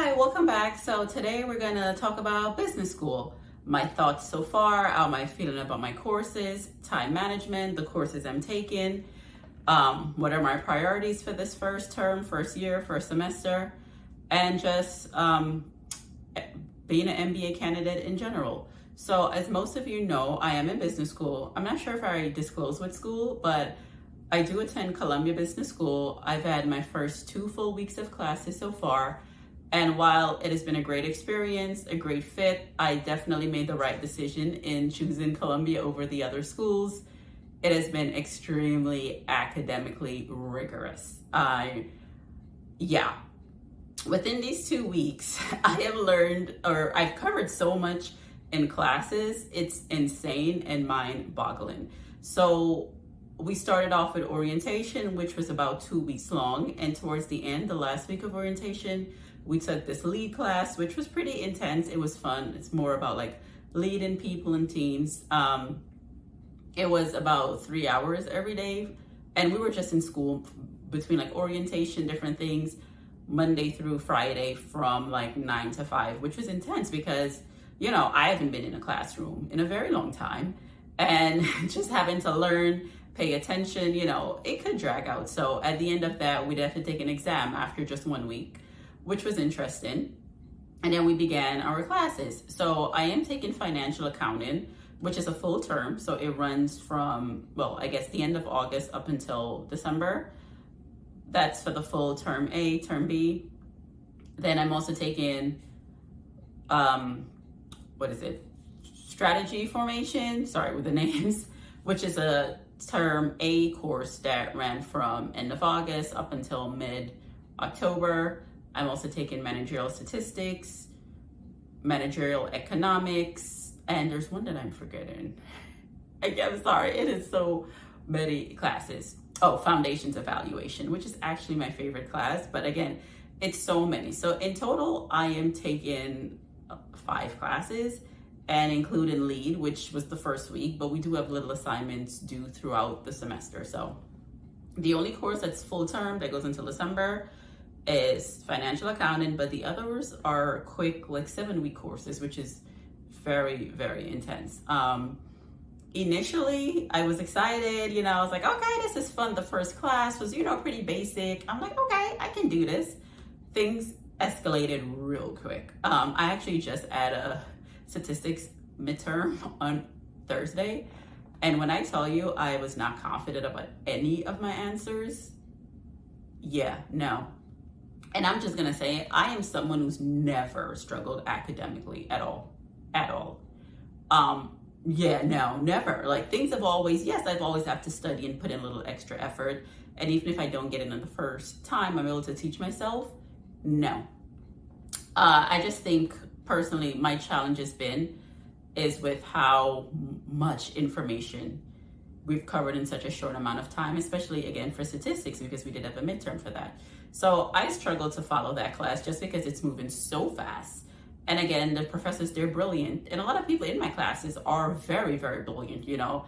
Hi, welcome back. So today we're going to talk about business school. My thoughts so far, how am I feeling about my courses, time management, the courses I'm taking, what are my priorities for this first term, first year, first semester, and just being an MBA candidate in general. So as most of you know, I am in business school. I'm not sure if I disclose what school, but I do attend Columbia Business School. I've had my first 2 full weeks of classes so far. And while it has been a great experience, a great fit, I definitely made the right decision in choosing Columbia over the other schools. It has been extremely academically rigorous. Within these 2 weeks, I have learned, or I've covered so much in classes, it's insane and mind-boggling. So we started off with orientation, which was about 2 weeks long. And towards the end, the last week of orientation, we took this lead class, which was pretty intense. It was fun. It's more about like leading people and teams. It was about 3 hours every day. And we were just in school between like orientation, different things, Monday through Friday from like 9 to 5, which was intense because, you know, I haven't been in a classroom in a very long time. And just having to learn, pay attention, you know, it could drag out. So at the end of that, we'd have to take an exam after just 1 week, which was interesting. And then we began our classes. So I am taking financial accounting, which is a full term. So it runs from, well, I guess the end of August up until December. That's for the full term A, term B. Then I'm also taking, strategy formation, sorry with the names, which is a term A course that ran from end of August up until mid-October. I'm also taking managerial statistics, managerial economics, and there's one that I'm forgetting. I'm sorry, it is so many classes. Oh, foundations evaluation, which is actually my favorite class, but again, it's so many. So in total, I am taking 5 classes and including lead, which was the first week, but we do have little assignments due throughout the semester. So the only course that's full term that goes until December is financial accounting, but the others are quick, like 7-week courses, which is very, very intense. Initially, I was excited, you know, I was like, okay, this is fun. The first class was, you know, pretty basic. I'm like, okay, I can do this. Things escalated real quick. I actually just had a statistics midterm on Thursday. And when I tell you I was not confident about any of my answers, yeah, no. And I'm just gonna say, I am someone who's never struggled academically at all. Yeah, no, never. Like things have always, yes, I've always had to study and put in a little extra effort. And even if I don't get it in the first time, I'm able to teach myself. No. I just think personally, my challenge is with how much information we've covered in such a short amount of time, especially again for statistics, because we did have a midterm for that. So I struggle to follow that class just because it's moving so fast. And again, the professors, they're brilliant. And a lot of people in my classes are very, very brilliant. You know,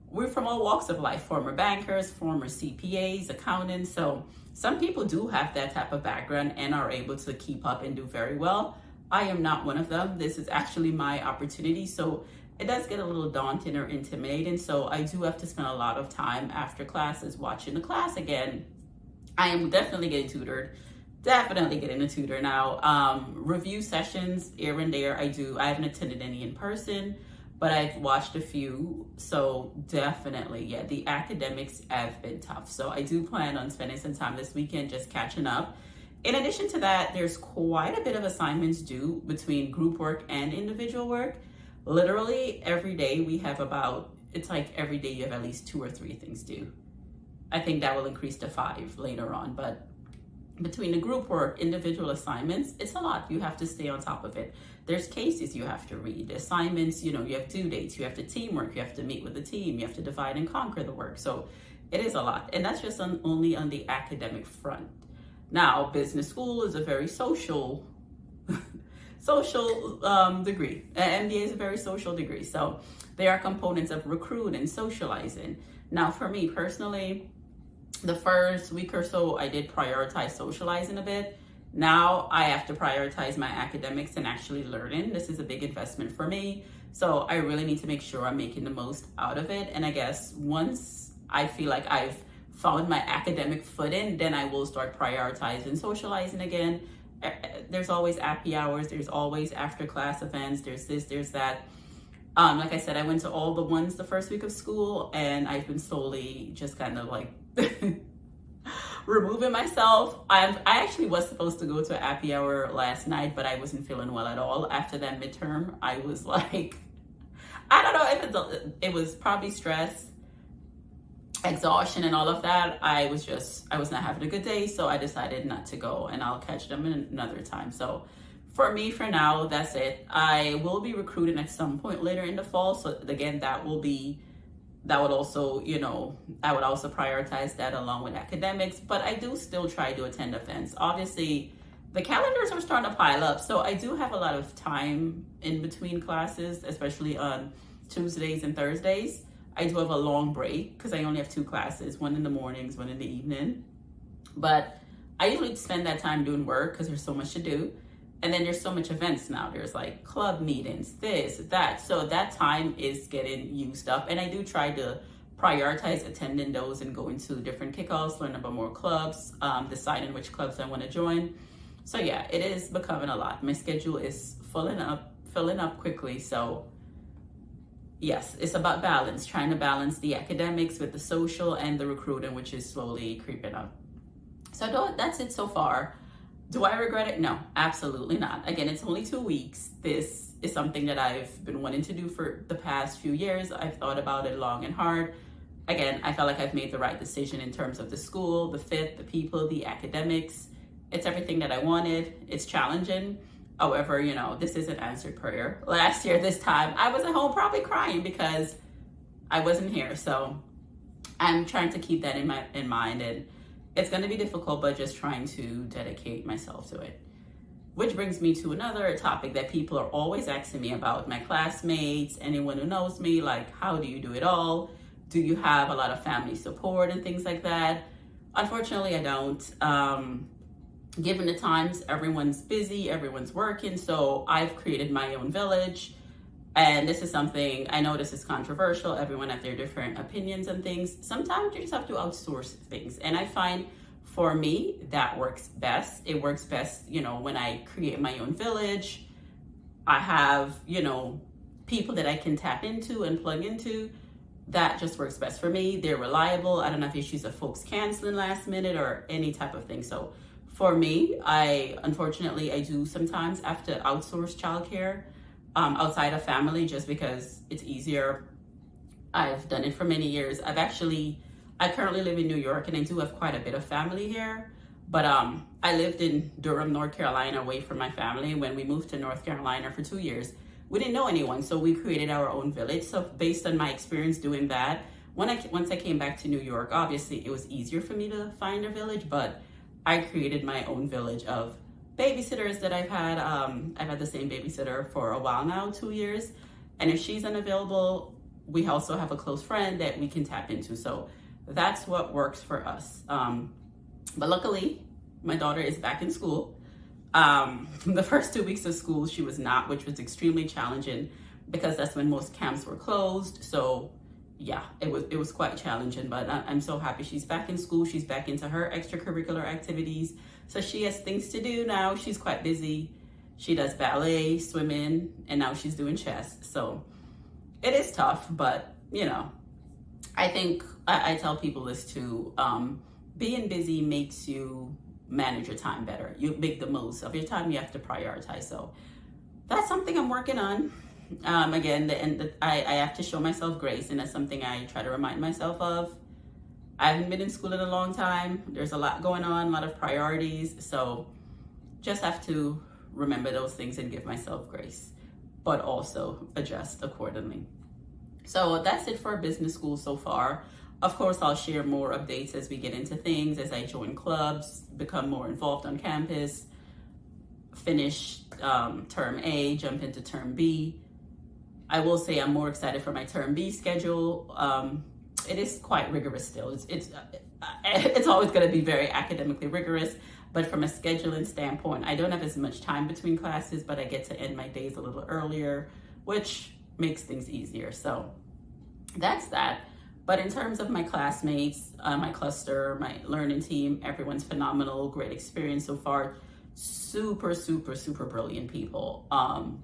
we're from all walks of life, former bankers, former CPAs, accountants. So some people do have that type of background and are able to keep up and do very well. I am not one of them. This is actually my opportunity. So it does get a little daunting or intimidating. So I do have to spend a lot of time after classes watching the class again. I am definitely getting tutored. Definitely getting a tutor now. Review sessions here and there I do. I haven't attended any in person, but I've watched a few. So definitely, yeah, the academics have been tough. So I do plan on spending some time this weekend just catching up. In addition to that, there's quite a bit of assignments due between group work and individual work. Literally every day we have it's like every day you have at least 2 or 3 things due. I think that will increase to 5 later on, but between the group work, individual assignments, it's a lot. You have to stay on top of it. There's cases you have to read, assignments, you know, you have due dates, you have to teamwork, you have to meet with the team, you have to divide and conquer the work. So it is a lot. And that's just only on the academic front. Now, business school is a very social degree. MBA is a very social degree. So there are components of recruiting, socializing. Now, for me personally, the first week or so, I did prioritize socializing a bit. Now I have to prioritize my academics and actually learning. This is a big investment for me. So I really need to make sure I'm making the most out of it. And I guess once I feel like I've found my academic footing, then I will start prioritizing socializing again. There's always happy hours. There's always after class events. There's this, there's that. Like I said, I went to all the ones the first week of school, and I've been slowly just kind of like removing myself. I actually was supposed to go to a happy hour last night, but I wasn't feeling well at all. After that midterm, I was like, I don't know if it was probably stress, exhaustion, and all of that. I was not having a good day, so I decided not to go, and I'll catch them in another time. So for me, for now, that's it. I will be recruiting at some point later in the fall. So again, that would also, I would also prioritize that along with academics, but I do still try to attend events. Obviously, the calendars are starting to pile up. So I do have a lot of time in between classes, especially on Tuesdays and Thursdays. I do have a long break because I only have 2 classes, one in the mornings, one in the evening. But I usually spend that time doing work because there's so much to do. And then there's so much events now. There's like club meetings, this, that. So that time is getting used up. And I do try to prioritize attending those and going to different kickoffs, learn about more clubs, deciding which clubs I want to join. So yeah, it is becoming a lot. My schedule is filling up quickly. So yes, it's about balance, trying to balance the academics with the social and the recruiting, which is slowly creeping up. So that's it so far. Do I regret it? No, absolutely not. Again, it's only 2 weeks. This is something that I've been wanting to do for the past few years. I've thought about it long and hard. Again, I felt like I've made the right decision in terms of the school, the fit, the people, the academics. It's everything that I wanted. It's challenging. However, this is an answered prayer. Last year, this time, I was at home probably crying because I wasn't here. So I'm trying to keep that in mind. And it's going to be difficult, but just trying to dedicate myself to it. Which brings me to another topic that people are always asking me about. My classmates, anyone who knows me, like, how do you do it all? Do you have a lot of family support and things like that? Unfortunately, I don't. Given the times, everyone's busy, everyone's working. So I've created my own village. And this is something, I know this is controversial. Everyone has their different opinions and things. Sometimes you just have to outsource things. And I find for me, that works best. It works best, when I create my own village. I have, people that I can tap into and plug into. That just works best for me. They're reliable. I don't have issues of folks canceling last minute or any type of thing. So for me, unfortunately, I do sometimes have to outsource childcare outside of family just because it's easier. I've done it for many years. I currently live in New York and I do have quite a bit of family here. But I lived in Durham, North Carolina, away from my family. When we moved to North Carolina for 2 years, we didn't know anyone. So we created our own village. So based on my experience doing that, once I came back to New York, obviously it was easier for me to find a village, but I created my own village of babysitters that I've had. I've had the same babysitter for a while now, 2 years. And if she's unavailable, we also have a close friend that we can tap into. So that's what works for us. But luckily, my daughter is back in school. The first 2 weeks of school, she was not, which was extremely challenging because that's when most camps were closed. So yeah, it was quite challenging, but I'm so happy she's back in school. She's back into her extracurricular activities. So she has things to do now. She's quite busy. She does ballet, swimming, and now she's doing chess. So it is tough, but I think I tell people this too. Being busy makes you manage your time better. You make the most of your time. You have to prioritize. So that's something I'm working on. Again, I have to show myself grace, and that's something I try to remind myself of. I haven't been in school in a long time. There's a lot going on, a lot of priorities. So just have to remember those things and give myself grace, but also adjust accordingly. So that's it for business school so far. Of course, I'll share more updates as we get into things, as I join clubs, become more involved on campus, finish term A, jump into term B. I will say I'm more excited for my term B schedule. It is quite rigorous still. It's always going to be very academically rigorous. But from a scheduling standpoint, I don't have as much time between classes, but I get to end my days a little earlier, which makes things easier. So that's that. But in terms of my classmates, my cluster, my learning team, everyone's phenomenal, great experience so far. Super, super, super brilliant people.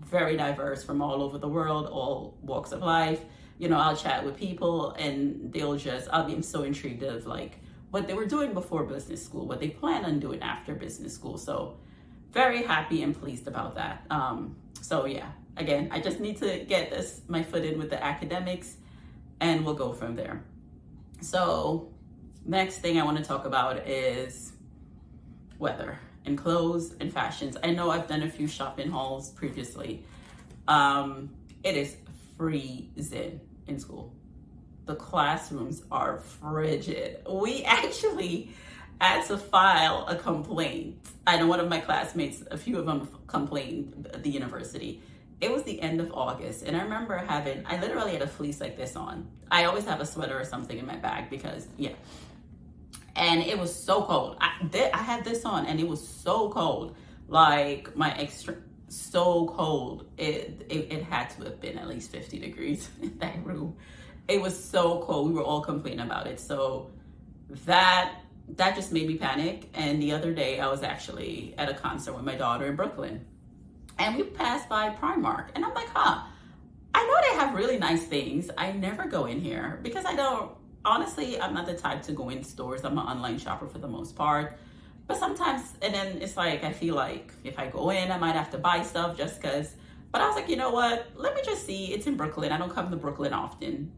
Very diverse from all over the world, all walks of life. You know, I'll chat with people and I'll be so intrigued of like what they were doing before business school, what they plan on doing after business school. So very happy and pleased about that. So yeah, again, I just need to get my foot in with the academics and we'll go from there. So next thing I want to talk about is weather and clothes and fashions. I know I've done a few shopping hauls previously. It is freezing in school. The classrooms are frigid. We actually had to file a complaint. I know one of my classmates, a few of them complained at the university. It was the end of August, and I remember I literally had a fleece like this on. I always have a sweater or something in my bag because, yeah. And it was so cold. I had this on, and it was so cold. Like, so cold. It had to have been at least 50 degrees in that room. It was so cold. We were all complaining about it. So that just made me panic. And the other day, I was actually at a concert with my daughter in Brooklyn. And we passed by Primark. And I'm like, I know they have really nice things. I never go in here because honestly, I'm not the type to go in stores. I'm an online shopper for the most part. But sometimes, and then it's like, I feel like if I go in, I might have to buy stuff just because. But I was like, you know what? Let me just see. It's in Brooklyn. I don't come to Brooklyn often.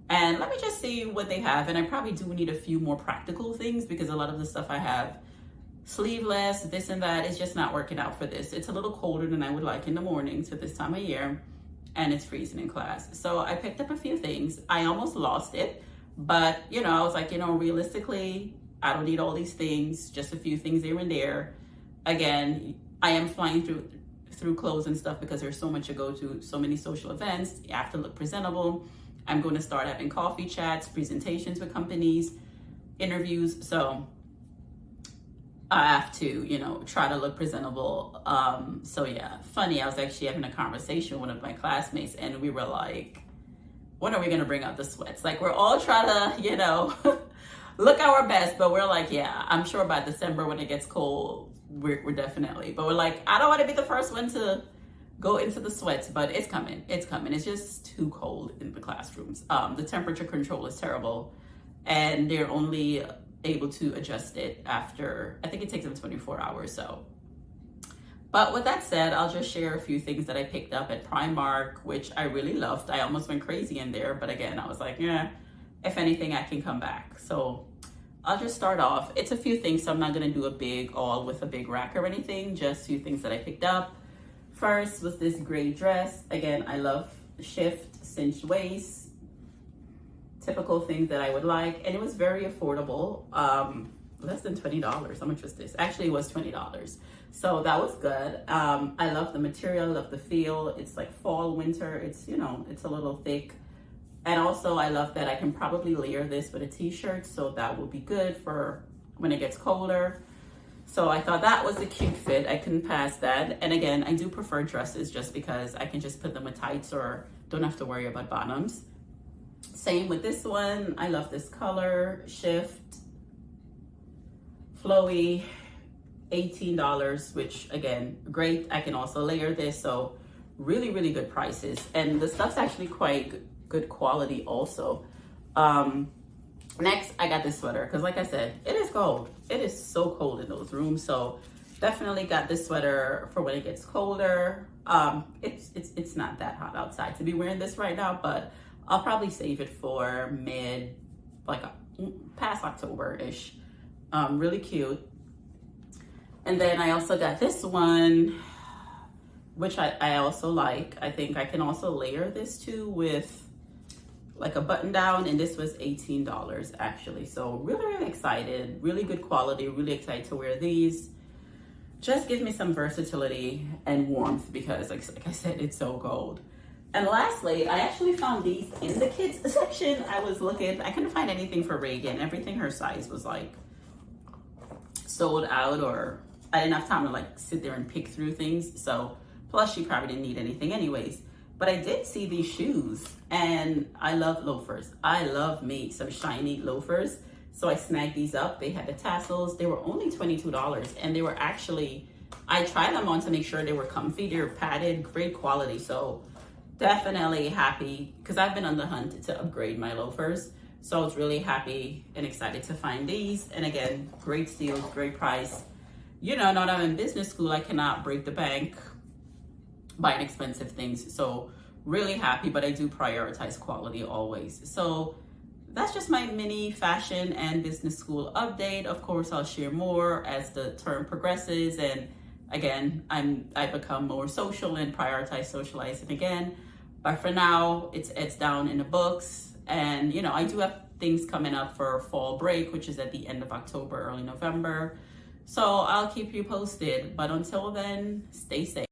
And let me just see what they have. And I probably do need a few more practical things because a lot of the stuff I have, sleeveless, this and that, is just not working out for this. It's a little colder than I would like in the mornings for this time of year. And it's freezing in class. So I picked up a few things. I almost lost it. But, I was like, realistically, I don't need all these things, just a few things here and there. Again, I am flying through clothes and stuff because there's so much to go to, so many social events. You have to look presentable. I'm going to start having coffee chats, presentations with companies, interviews. So I have to, try to look presentable. So yeah, funny. I was actually having a conversation with one of my classmates and we were like, when are we going to bring out the sweats? Like, we're all trying to, look our best, but we're like, yeah, I'm sure by December when it gets cold, we're definitely, but we're like, I don't want to be the first one to go into the sweats, but it's coming. It's coming. It's just too cold in the classrooms. The temperature control is terrible and they're only able to adjust it after, I think it takes them 24 hours. So, but with that said, I'll just share a few things that I picked up at Primark, which I really loved. I almost went crazy in there, but again, I was like, yeah, if anything, I can come back. So I'll just start off. It's a few things, so I'm not going to do a big haul with a big rack or anything, just a few things that I picked up. First was this gray dress. Again, I love shift, cinched waist, typical things that I would like. And it was very affordable, less than $20. How much was this? Actually, it was $20. So that was good. I love the material, love the feel. It's like fall, winter. It's, it's a little thick. And also I love that I can probably layer this with a t-shirt. So that will be good for when it gets colder. So I thought that was a cute fit. I couldn't pass that. And again, I do prefer dresses just because I can just put them with tights or don't have to worry about bottoms. Same with this one. I love this color, shift, flowy, $18, which again, great. I can also layer this. So really, really good prices. And the stuff's actually quite good quality also. Next, I got this sweater because like I said, it is cold. It is so cold in those rooms. So definitely got this sweater for when it gets colder. It's not that hot outside to be wearing this right now, but I'll probably save it for past October-ish. Really cute. And then I also got this one, which I also like. I think I can also layer this too with like a button down, and this was $18 actually. So really, really excited, really good quality, really excited to wear these. Just gives me some versatility and warmth because like I said, it's so cold. And lastly, I actually found these in the kids section. I was looking, I couldn't find anything for Reagan. Everything her size was like sold out, or I didn't have time to like sit there and pick through things. So plus she probably didn't need anything anyways. But I did see these shoes, and I love loafers. I love me some shiny loafers. So I snagged these up. They had the tassels. They were only $22, and they were actually, I tried them on to make sure they were comfy. They were padded, great quality. So definitely happy, because I've been on the hunt to upgrade my loafers. So I was really happy and excited to find these. And again, great steals, great price. You know, now that I'm in business school, I cannot break the bank buying expensive things. So really happy, but I do prioritize quality always. So that's just my mini fashion and business school update. Of course, I'll share more as the term progresses. And again, I become more social and prioritize socializing again. But for now, it's down in the books. And, you know, I do have things coming up for fall break, which is at the end of October, early November. So I'll keep you posted. But until then, stay safe.